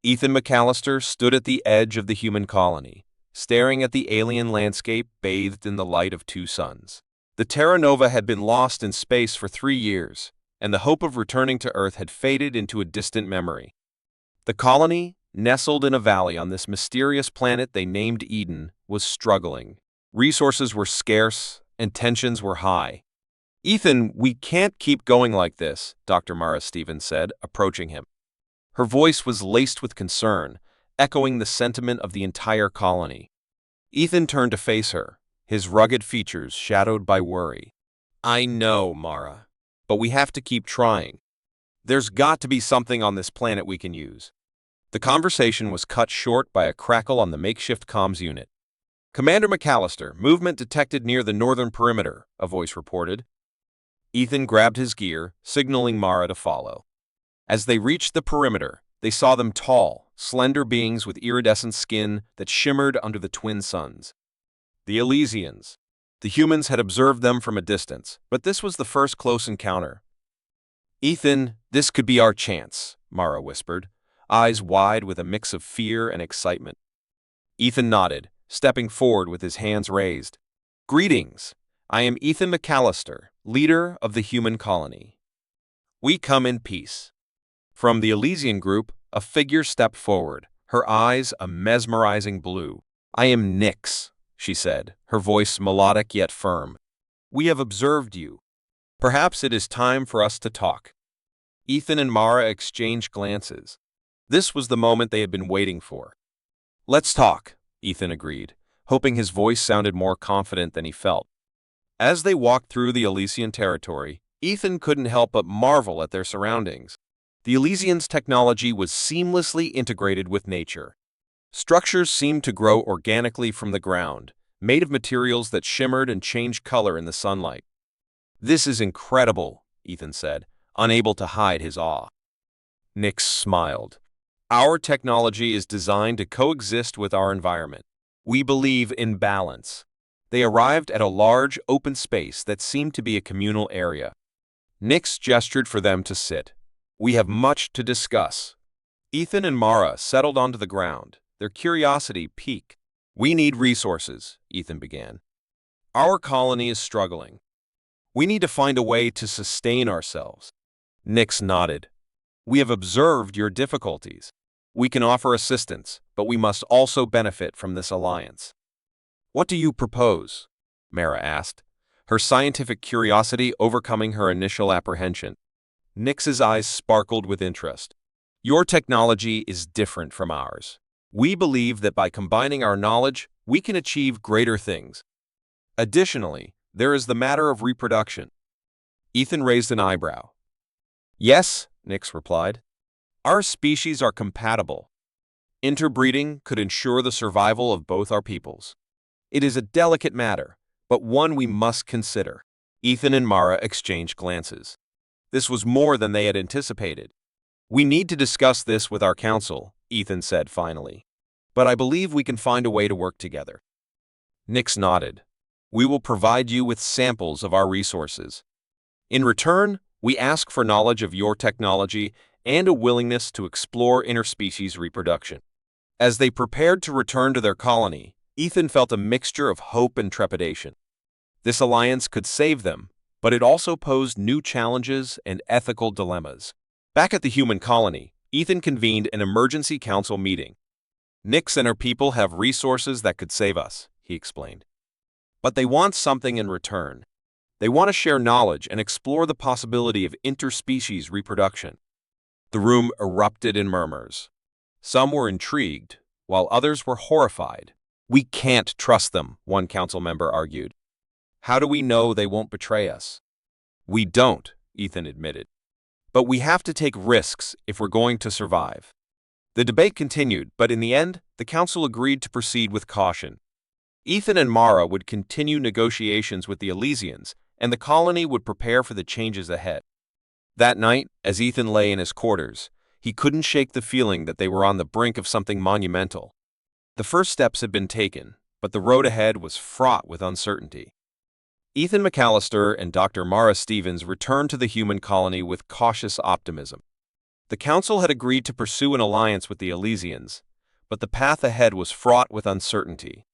Ethan McAllister stood at the edge of the human colony, staring at the alien landscape bathed in the light of two suns. The Terra Nova had been lost in space for 3 years, and the hope of returning to Earth had faded into a distant memory. The colony, nestled in a valley on this mysterious planet they named Eden, was struggling. Resources were scarce, and tensions were high. "Ethan, we can't keep going like this," Dr. Mara Stevens said, approaching him. Her voice was laced with concern, echoing the sentiment of the entire colony. Ethan turned to face her, his rugged features shadowed by worry. "I know, Mara, but we have to keep trying. There's got to be something on this planet we can use." The conversation was cut short by a crackle on the makeshift comms unit. "Commander McAllister, movement detected near the northern perimeter," a voice reported. Ethan grabbed his gear, signaling Mara to follow. As they reached the perimeter, they saw them tall, slender beings with iridescent skin that shimmered under the twin suns. The Elysians. The humans had observed them from a distance, but this was the first close encounter. "Ethan, this could be our chance," Mara whispered, eyes wide with a mix of fear and excitement. Ethan nodded, stepping forward with his hands raised. "Greetings. I am Ethan McAllister, leader of the human colony. We come in peace." From the Elysian group, a figure stepped forward, her eyes a mesmerizing blue. "I am Nyx," she said, her voice melodic yet firm. "We have observed you. Perhaps it is time for us to talk." Ethan and Mara exchanged glances. This was the moment they had been waiting for. "Let's talk," Ethan agreed, hoping his voice sounded more confident than he felt. As they walked through the Elysian territory, Ethan couldn't help but marvel at their surroundings. The Elysians' technology was seamlessly integrated with nature. Structures seemed to grow organically from the ground, made of materials that shimmered and changed color in the sunlight. "This is incredible," Ethan said, unable to hide his awe. Nyx smiled. "Our technology is designed to coexist with our environment. We believe in balance." They arrived at a large, open space that seemed to be a communal area. Nyx gestured for them to sit. "We have much to discuss." Ethan and Mara settled onto the ground, their curiosity piqued. "We need resources," Ethan began. "Our colony is struggling. We need to find a way to sustain ourselves." Nyx nodded. "We have observed your difficulties. We can offer assistance, but we must also benefit from this alliance." "What do you propose?" Mara asked, her scientific curiosity overcoming her initial apprehension. Nyx's eyes sparkled with interest. "Your technology is different from ours. We believe that by combining our knowledge, we can achieve greater things. Additionally, there is the matter of reproduction." Ethan raised an eyebrow. "Yes," Nyx replied. "Our species are compatible. Interbreeding could ensure the survival of both our peoples. It is a delicate matter, but one we must consider." Ethan and Mara exchanged glances. This was more than they had anticipated. "We need to discuss this with our council," Ethan said finally. "But I believe we can find a way to work together." Nyx nodded. "We will provide you with samples of our resources. In return, we ask for knowledge of your technology and a willingness to explore interspecies reproduction." As they prepared to return to their colony, Ethan felt a mixture of hope and trepidation. This alliance could save them, but it also posed new challenges and ethical dilemmas. Back at the human colony, Ethan convened an emergency council meeting. "Nyx and her people have resources that could save us," he explained. "But they want something in return. They want to share knowledge and explore the possibility of interspecies reproduction." The room erupted in murmurs. Some were intrigued, while others were horrified. "We can't trust them," one council member argued. "How do we know they won't betray us?" "We don't," Ethan admitted. "But we have to take risks if we're going to survive." The debate continued, but in the end, the council agreed to proceed with caution. Ethan and Mara would continue negotiations with the Elysians, and the colony would prepare for the changes ahead. That night, as Ethan lay in his quarters, he couldn't shake the feeling that they were on the brink of something monumental. The first steps had been taken, but the road ahead was fraught with uncertainty. Ethan McAllister and Dr. Mara Stevens returned to the human colony with cautious optimism. The Council had agreed to pursue an alliance with the Elysians, but the path ahead was fraught with uncertainty.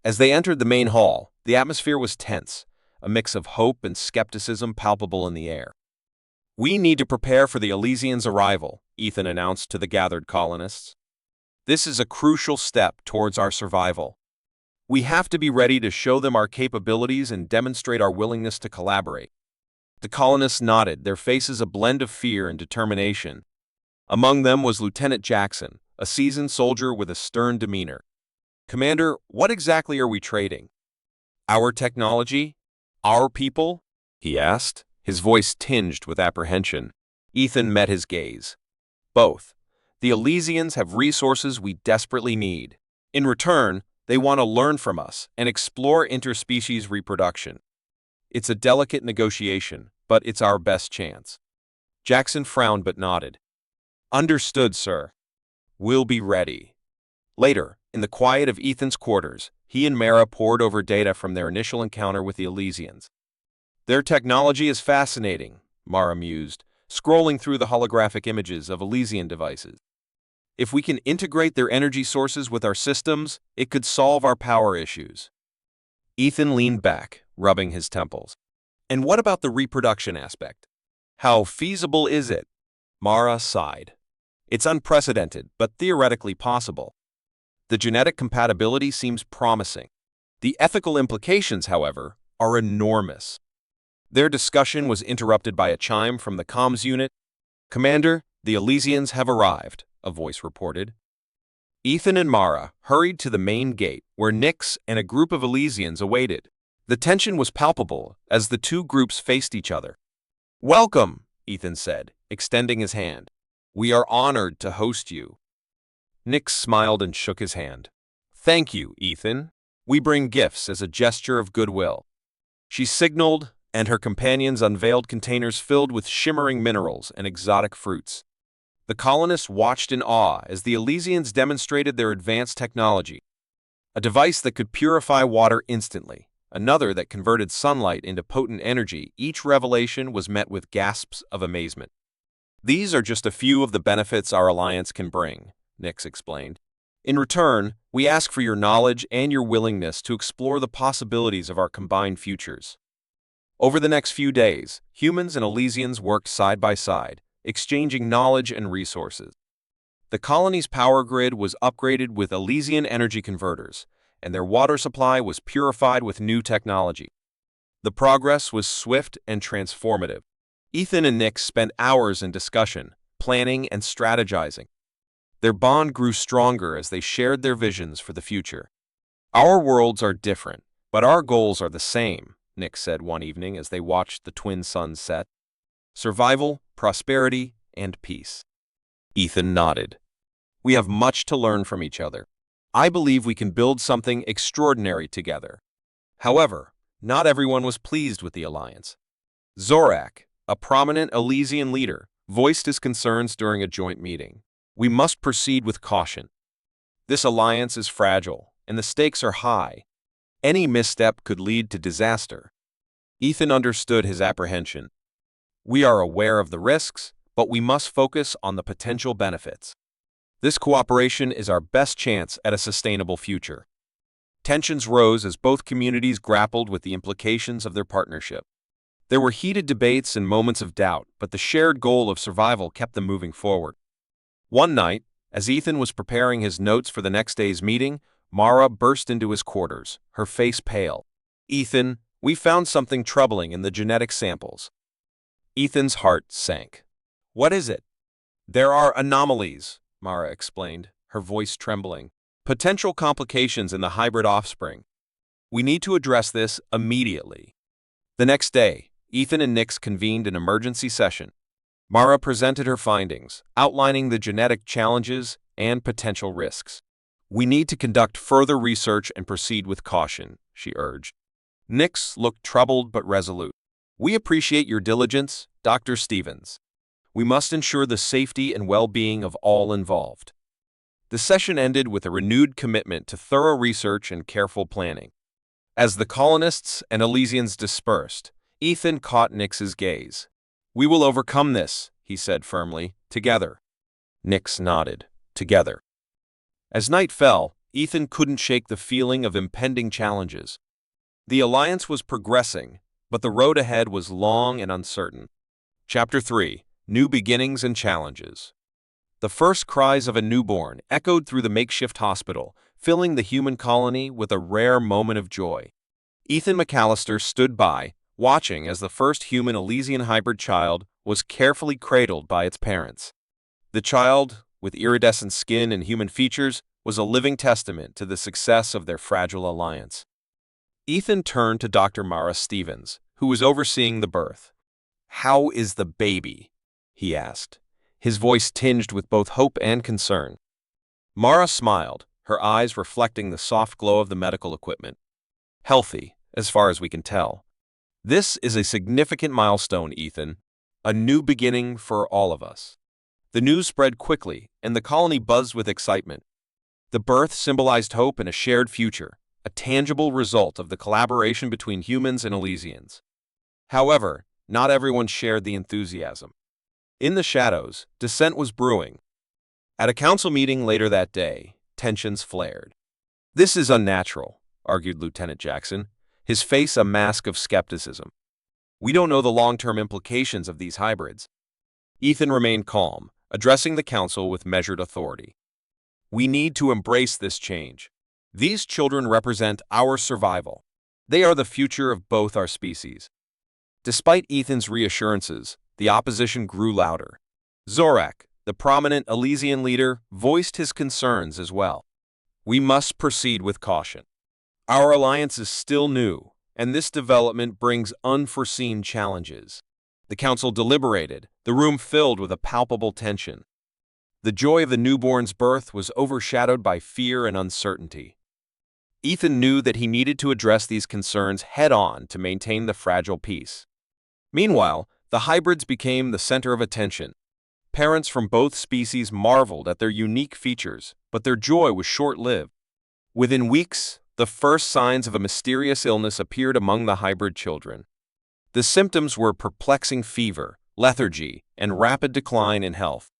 As they entered the main hall, the atmosphere was tense, a mix of hope and skepticism palpable in the air. "We need to prepare for the Elysians' arrival," Ethan announced to the gathered colonists. "This is a crucial step towards our survival. We have to be ready to show them our capabilities and demonstrate our willingness to collaborate." The colonists nodded, their faces a blend of fear and determination. Among them was Lieutenant Jackson, a seasoned soldier with a stern demeanor. "Commander, what exactly are we trading? Our technology? Our people?" he asked, his voice tinged with apprehension. Ethan met his gaze. "Both. The Elysians have resources we desperately need. In return, they want to learn from us and explore interspecies reproduction. It's a delicate negotiation, but it's our best chance." Jackson frowned but nodded. "Understood, sir. We'll be ready." Later, in the quiet of Ethan's quarters, he and Mara pored over data from their initial encounter with the Elysians. "Their technology is fascinating," Mara mused, scrolling through the holographic images of Elysian devices. "If we can integrate their energy sources with our systems, it could solve our power issues." Ethan leaned back, rubbing his temples. "And what about the reproduction aspect? How feasible is it?" Mara sighed. "It's unprecedented, but theoretically possible. The genetic compatibility seems promising. The ethical implications, however, are enormous." Their discussion was interrupted by a chime from the comms unit. "Commander, the Elysians have arrived," a voice reported. Ethan and Mara hurried to the main gate, where Nyx and a group of Elysians awaited. The tension was palpable as the two groups faced each other. "Welcome," Ethan said, extending his hand. "We are honored to host you." Nyx smiled and shook his hand. "Thank you, Ethan. We bring gifts as a gesture of goodwill." She signaled, and her companions unveiled containers filled with shimmering minerals and exotic fruits. The colonists watched in awe as the Elysians demonstrated their advanced technology. A device that could purify water instantly, another that converted sunlight into potent energy. Each revelation was met with gasps of amazement. "These are just a few of the benefits our alliance can bring," Nyx explained. "In return, we ask for your knowledge and your willingness to explore the possibilities of our combined futures." Over the next few days, humans and Elysians worked side by side, exchanging knowledge and resources. The colony's power grid was upgraded with Elysian energy converters, and their water supply was purified with new technology. The progress was swift and transformative. Ethan and Nyx spent hours in discussion, planning, and strategizing. Their bond grew stronger as they shared their visions for the future. "Our worlds are different, but our goals are the same," Nyx said one evening as they watched the twin suns set. "Survival, prosperity, and peace." Ethan nodded. "We have much to learn from each other. I believe we can build something extraordinary together." However, not everyone was pleased with the alliance. Zorak, a prominent Elysian leader, voiced his concerns during a joint meeting. "We must proceed with caution. This alliance is fragile, and the stakes are high. Any misstep could lead to disaster." Ethan understood his apprehension. "We are aware of the risks, but we must focus on the potential benefits. This cooperation is our best chance at a sustainable future." Tensions rose as both communities grappled with the implications of their partnership. There were heated debates and moments of doubt, but the shared goal of survival kept them moving forward. One night, as Ethan was preparing his notes for the next day's meeting, Mara burst into his quarters, her face pale. "Ethan, we found something troubling in the genetic samples." Ethan's heart sank. "What is it?" "There are anomalies," Mara explained, her voice trembling. "Potential complications in the hybrid offspring. We need to address this immediately." The next day, Ethan and Nyx convened an emergency session. Mara presented her findings, outlining the genetic challenges and potential risks. "We need to conduct further research and proceed with caution," she urged. Nyx looked troubled but resolute. "We appreciate your diligence, Dr. Stevens. We must ensure the safety and well-being of all involved." The session ended with a renewed commitment to thorough research and careful planning. As the colonists and Elysians dispersed, Ethan caught Nyx's gaze. "We will overcome this," he said firmly, "together." Nix nodded. Together. As night fell, Ethan couldn't shake the feeling of impending challenges. The Alliance was progressing, but the road ahead was long and uncertain. Chapter 3: New Beginnings and Challenges. The first cries of a newborn echoed through the makeshift hospital, filling the human colony with a rare moment of joy. Ethan McAllister stood by, watching as the first human Elysian hybrid child was carefully cradled by its parents. The child, with iridescent skin and human features, was a living testament to the success of their fragile alliance. Ethan turned to Dr. Mara Stevens, who was overseeing the birth. "How is the baby?" he asked, his voice tinged with both hope and concern. Mara smiled, her eyes reflecting the soft glow of the medical equipment. "Healthy, as far as we can tell. This is a significant milestone, Ethan, a new beginning for all of us." The news spread quickly, and the colony buzzed with excitement. The birth symbolized hope and a shared future, a tangible result of the collaboration between humans and Elysians. However, not everyone shared the enthusiasm. In the shadows, dissent was brewing. At a council meeting later that day, tensions flared. "This is unnatural," argued Lieutenant Jackson, his face a mask of skepticism. "We don't know the long-term implications of these hybrids." Ethan remained calm, addressing the council with measured authority. "We need to embrace this change. These children represent our survival. They are the future of both our species." Despite Ethan's reassurances, the opposition grew louder. Zorak, the prominent Elysian leader, voiced his concerns as well. "We must proceed with caution. Our alliance is still new, and this development brings unforeseen challenges." The council deliberated, the room filled with a palpable tension. The joy of the newborn's birth was overshadowed by fear and uncertainty. Ethan knew that he needed to address these concerns head-on to maintain the fragile peace. Meanwhile, the hybrids became the center of attention. Parents from both species marveled at their unique features, but their joy was short-lived. Within weeks, the first signs of a mysterious illness appeared among the hybrid children. The symptoms were perplexing fever, lethargy, and rapid decline in health.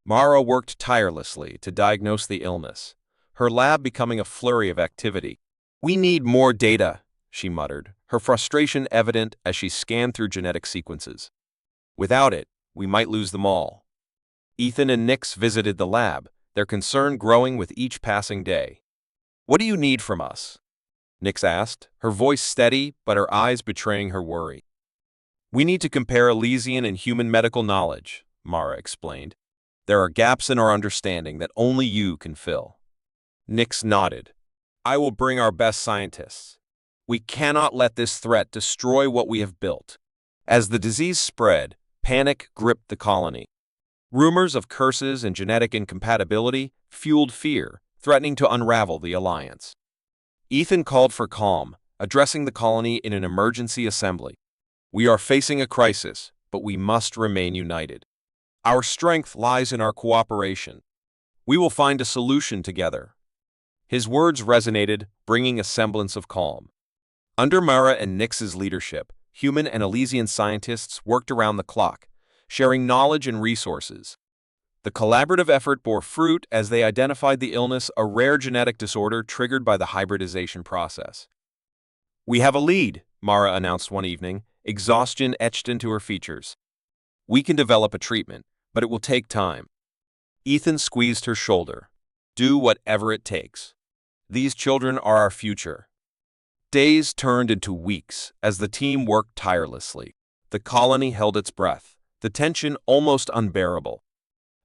Mara worked tirelessly to diagnose the illness, her lab becoming a flurry of activity. "We need more data," she muttered, her frustration evident as she scanned through genetic sequences. "Without it, we might lose them all." Ethan and Nix visited the lab, their concern growing with each passing day. "What do you need from us?" Nix asked, her voice steady but her eyes betraying her worry. "We need to compare Elysian and human medical knowledge," Mara explained. "There are gaps in our understanding that only you can fill." Nix nodded. "I will bring our best scientists. We cannot let this threat destroy what we have built." As the disease spread, panic gripped the colony. Rumors of curses and genetic incompatibility fueled fear, threatening to unravel the alliance. Ethan called for calm, addressing the colony in an emergency assembly. "We are facing a crisis, but we must remain united. Our strength lies in our cooperation. We will find a solution together." His words resonated, bringing a semblance of calm. Under Mara and Nix's leadership, human and Elysian scientists worked around the clock, sharing knowledge and resources. The collaborative effort bore fruit as they identified the illness, a rare genetic disorder triggered by the hybridization process. "We have a lead," Mara announced one evening, exhaustion etched into her features. "We can develop a treatment, but it will take time." Ethan squeezed her shoulder. "Do whatever it takes. These children are our future." Days turned into weeks as the team worked tirelessly. The colony held its breath, the tension almost unbearable.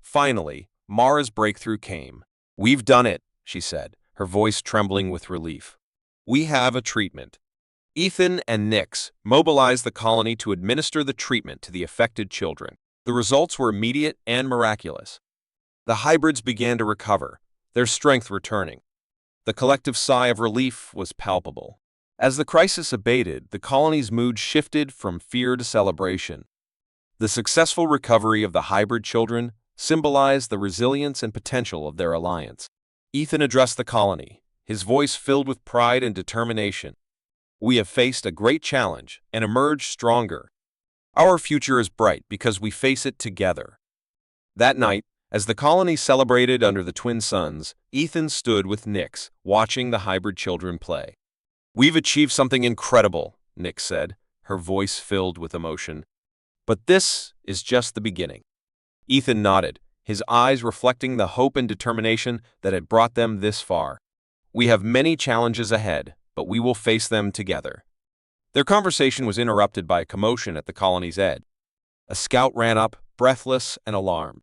Finally, Mara's breakthrough came. "We've done it," she said, her voice trembling with relief. "We have a treatment." Ethan and Nix mobilized the colony to administer the treatment to the affected children. The results were immediate and miraculous. The hybrids began to recover, their strength returning. The collective sigh of relief was palpable. As the crisis abated, the colony's mood shifted from fear to celebration. The successful recovery of the hybrid children symbolized the resilience and potential of their alliance. Ethan addressed the colony, his voice filled with pride and determination. "We have faced a great challenge and emerged stronger. Our future is bright because we face it together." That night, As the colony celebrated under the twin suns, Ethan stood with Nyx, watching the hybrid children play. "We've achieved something incredible," Nyx said, her voice filled with emotion. "But this is just the beginning." Ethan nodded, his eyes reflecting the hope and determination that had brought them this far. "We have many challenges ahead, but we will face them together." Their conversation was interrupted by a commotion at the colony's edge. A scout ran up, breathless and alarmed.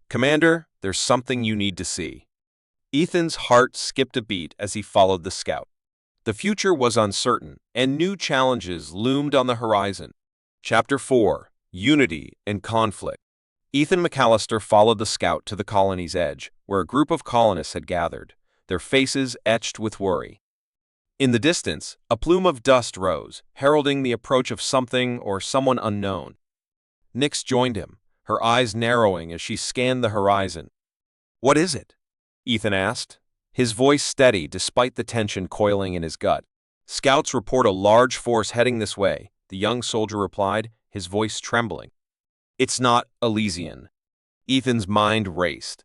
"Commander, there's something you need to see." Ethan's heart skipped a beat as he followed the scout. The future was uncertain, and new challenges loomed on the horizon. Chapter 4: Unity and Conflict. Ethan McAllister followed the scout to the colony's edge, where a group of colonists had gathered, their faces etched with worry. In the distance, a plume of dust rose, heralding the approach of something or someone unknown. Nyx joined him, her eyes narrowing as she scanned the horizon. "What is it?" Ethan asked, his voice steady despite the tension coiling in his gut. "Scouts report a large force heading this way," the young soldier replied, his voice trembling. "It's not Elysian." Ethan's mind raced.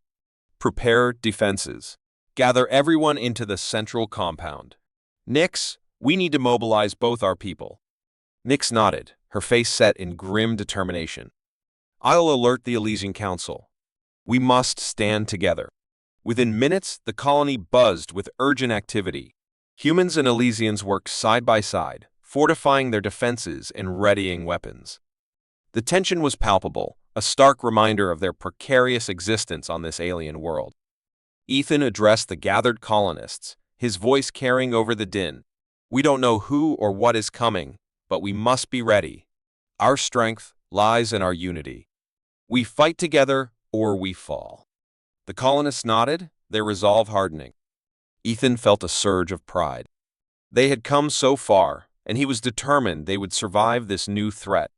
"Prepare defenses. Gather everyone into the central compound. Nyx, we need to mobilize both our people." Nyx nodded, her face set in grim determination. "I'll alert the Elysian Council. We must stand together." Within minutes, the colony buzzed with urgent activity. Humans and Elysians worked side by side, fortifying their defenses and readying weapons. The tension was palpable, a stark reminder of their precarious existence on this alien world. Ethan addressed the gathered colonists, his voice carrying over the din. "We don't know who or what is coming, but we must be ready. Our strength lies in our unity. We fight together or we fall." The colonists nodded, their resolve hardening. Ethan felt a surge of pride. They had come so far, and he was determined they would survive this new threat.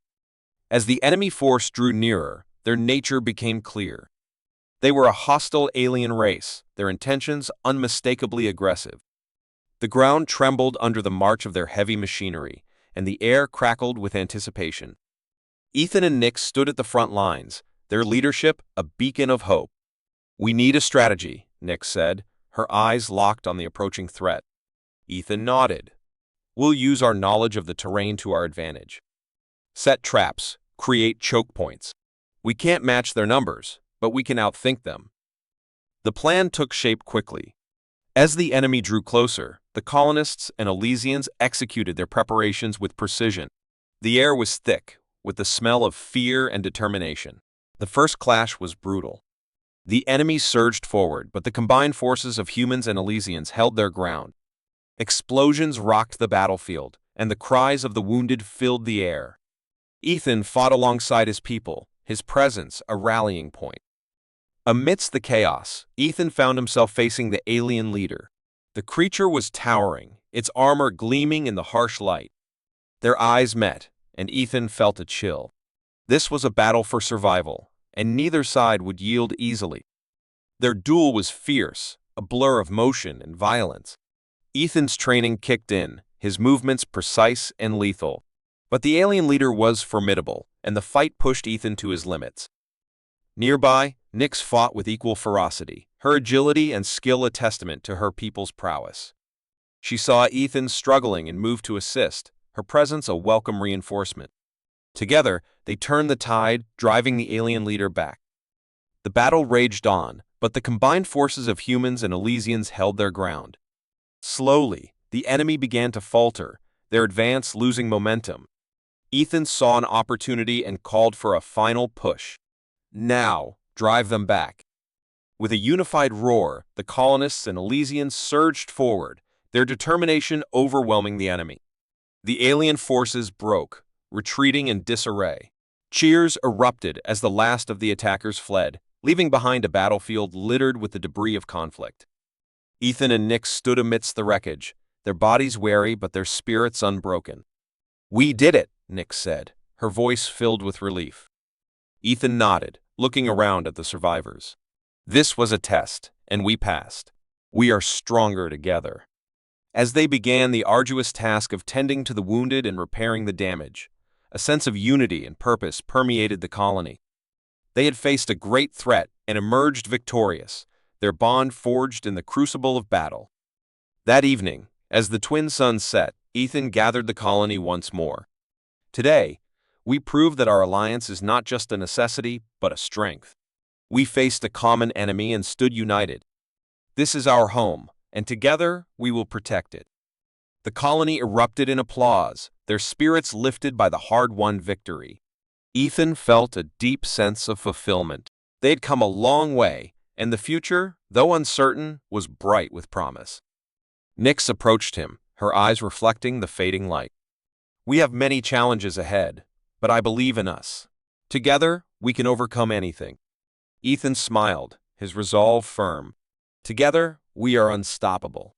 As the enemy force drew nearer, their nature became clear. They were a hostile alien race, their intentions unmistakably aggressive. The ground trembled under the march of their heavy machinery, and the air crackled with anticipation. Ethan and Nyx stood at the front lines, their leadership a beacon of hope. "We need a strategy," Nyx said, her eyes locked on the approaching threat. Ethan nodded. "We'll use our knowledge of the terrain to our advantage. Set traps, create choke points. We can't match their numbers, but we can outthink them." The plan took shape quickly. As the enemy drew closer, the colonists and Elysians executed their preparations with precision. The air was thick, with the smell of fear and determination. The first clash was brutal. The enemy surged forward, but the combined forces of humans and Elysians held their ground. Explosions rocked the battlefield, and the cries of the wounded filled the air. Ethan fought alongside his people, his presence a rallying point. Amidst the chaos, Ethan found himself facing the alien leader. The creature was towering, its armor gleaming in the harsh light. Their eyes met, and Ethan felt a chill. This was a battle for survival, and neither side would yield easily. Their duel was fierce, a blur of motion and violence. Ethan's training kicked in, his movements precise and lethal. But the alien leader was formidable, and the fight pushed Ethan to his limits. Nearby, Nyx fought with equal ferocity, her agility and skill a testament to her people's prowess. She saw Ethan struggling and moved to assist, her presence a welcome reinforcement. Together, they turned the tide, driving the alien leader back. The battle raged on, but the combined forces of humans and Elysians held their ground. Slowly, the enemy began to falter, their advance losing momentum. Ethan saw an opportunity and called for a final push. "Now, drive them back." With a unified roar, the colonists and Elysians surged forward, their determination overwhelming the enemy. The alien forces broke, retreating in disarray. Cheers erupted as the last of the attackers fled, leaving behind a battlefield littered with the debris of conflict. Ethan and Nyx stood amidst the wreckage, their bodies weary but their spirits unbroken. "We did it," Nyx said, her voice filled with relief. Ethan nodded, looking around at the survivors. "This was a test, and we passed. We are stronger together." As they began the arduous task of tending to the wounded and repairing the damage, a sense of unity and purpose permeated the colony. They had faced a great threat, and emerged victorious, their bond forged in the crucible of battle. That evening, as the twin suns set, Ethan gathered the colony once more. Today, we proved that our alliance is not just a necessity, but a strength. We faced a common enemy and stood united. This is our home, and together we will protect it. The colony erupted in applause, their spirits lifted by the hard-won victory. Ethan felt a deep sense of fulfillment. They had come a long way, and the future, though uncertain, was bright with promise. Nyx approached him, her eyes reflecting the fading light. We have many challenges ahead, but I believe in us. Together, we can overcome anything. Ethan smiled, his resolve firm. Together, we are unstoppable.